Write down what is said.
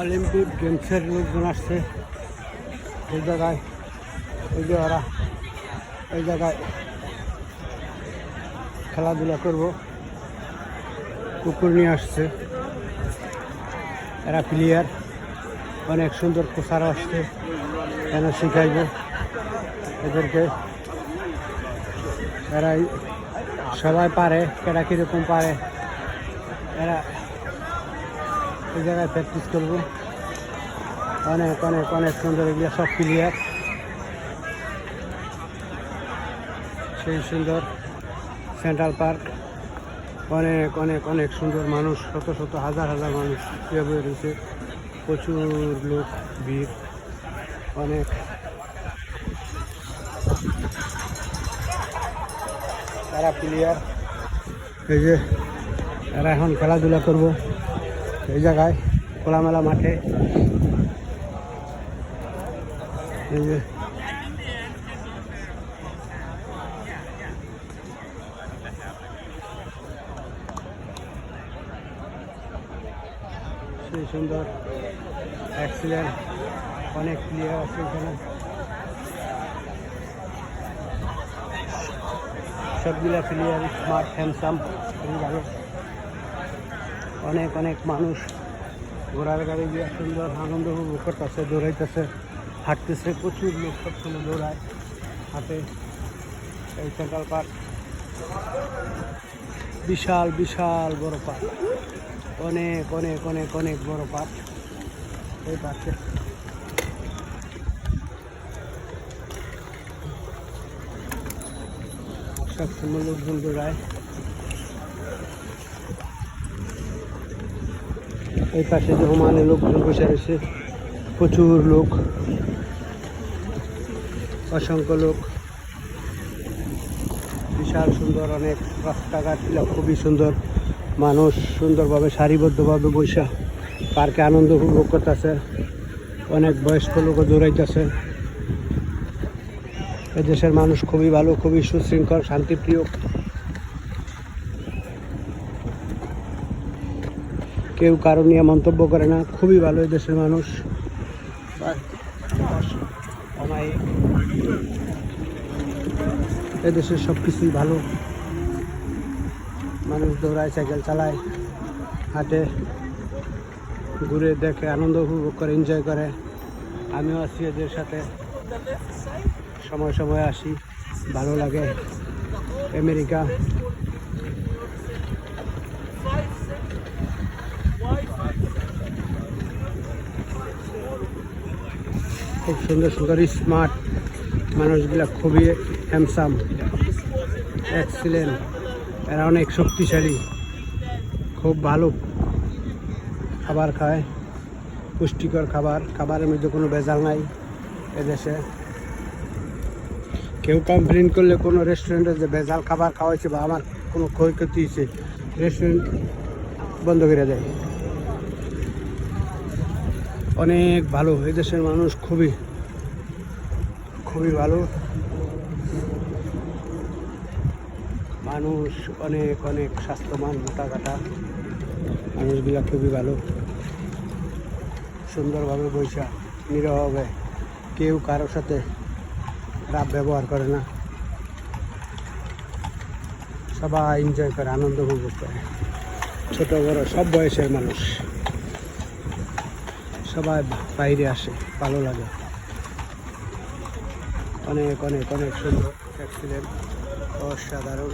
Olympic গেমসের লোকজন আসছে এই জায়গায়। ওই যে ওরা এই জায়গায় খেলাধুলা করব, কুকুর নিয়ে আসছে। এরা প্লেয়ার, অনেক সুন্দর কোচারও আসছে, কেন শিখাইব এদেরকে। এরা সবাই পারে, এরা কীরকম পারে, এরা এই জায়গায় প্র্যাকটিস করবো। অনেক অনেক অনেক সুন্দর, এগুলো সব প্লেয়ার। সেই সুন্দর সেন্ট্রাল পার্ক, অনেক অনেক অনেক সুন্দর মানুষ, শত শত হাজার হাজার মানুষ বের হয়েছে, প্রচুর লোক, ভিড় অনেক। তারা প্লেয়ার, এই যে এরা এখন খেলাধুলা করব এই জায়গায় খোলামেলা মাঠে। এই যে সেই সুন্দর অ্যাক্সিডেন্ট, অনেক প্লেয়ার আছে এখানে, সবগুলা প্লেয়ার স্মার্ট, হ্যান্ডসাম, খুবই ভালো। অনেক অনেক মানুষ ঘোড়ার গাড়ি দিয়ে সুন্দর আনন্দ উপভোগ করতেছে, দৌড়াইতেছে, হাঁটতেছে। প্রচুর লোক সবসময় দৌড়ায়, হাঁটে। এই সেন্ট্রাল পার্ক বিশাল বিশাল বড় পার্ক, অনেক অনেক অনেক অনেক বড় পার্ক। এই পার্কে সবসময় লোকজন দৌড়ায়। এই পাশে যে হুমানে লোকজন বসে রয়েছে, প্রচুর লোক, অসংখ্য লোক, বিশাল সুন্দর। অনেক রাস্তাঘাট খুবই সুন্দর, মানুষ সুন্দরভাবে সারিবদ্ধভাবে বসে পার্কে আনন্দ উপভোগ করতেছে। অনেক বয়স্ক লোকও দৌড়াইতেছে। এদেশের মানুষ খুবই ভালো, খুবই সুশৃঙ্খল, শান্তিপ্রিয়, কেউ কারো নিয়ে মন্তব্য করে না, খুবই ভালো এদেশের মানুষ। এদেশের সব কিছুই ভালো, মানুষ দৌড়ায়, সাইকেল চালায়, হাঁটে, ঘুরে দেখে, আনন্দ উপভোগ করে, এনজয় করে। আমিও আছি এদের সাথে, সময় সময় আসি, ভালো লাগে। আমেরিকা খুব সুন্দর সুন্দর, স্মার্ট মানুষগুলা, খুবই হ্যান্ডসাম, এক্সিলেন্ট। এরা অনেক শক্তিশালী, খুব ভালো খাবার খায়, পুষ্টিকর খাবার, খাবারের মধ্যে কোনো ভেজাল নাই এদেশে। কেউ কমপ্লেন করলে কোনো রেস্টুরেন্টে যে ভেজাল খাবার খাওয়াইছে বা আমার কোনো ক্ষয়ক্ষতি হয়েছে, রেস্টুরেন্ট বন্ধ করে দেয়। অনেক ভালো এদেশের মানুষ, খুবই খুবই ভালো মানুষ, অনেক অনেক স্বাস্থ্যবান, মোটা কাটা মানুষগুলা, খুবই ভালো। সুন্দরভাবে বৈশা নীরবে, কেউ কারোর সাথে খারাপ ব্যবহার করে না, সবাই এনজয় করে, আনন্দ উপভোগ করে। ছোট বড় সব বয়সের মানুষ সবাই বাইরে আসে, ভালো লাগে। অনেক অনেক অনেক সুন্দর, এক্সিলেন্ট, অসাধারণ।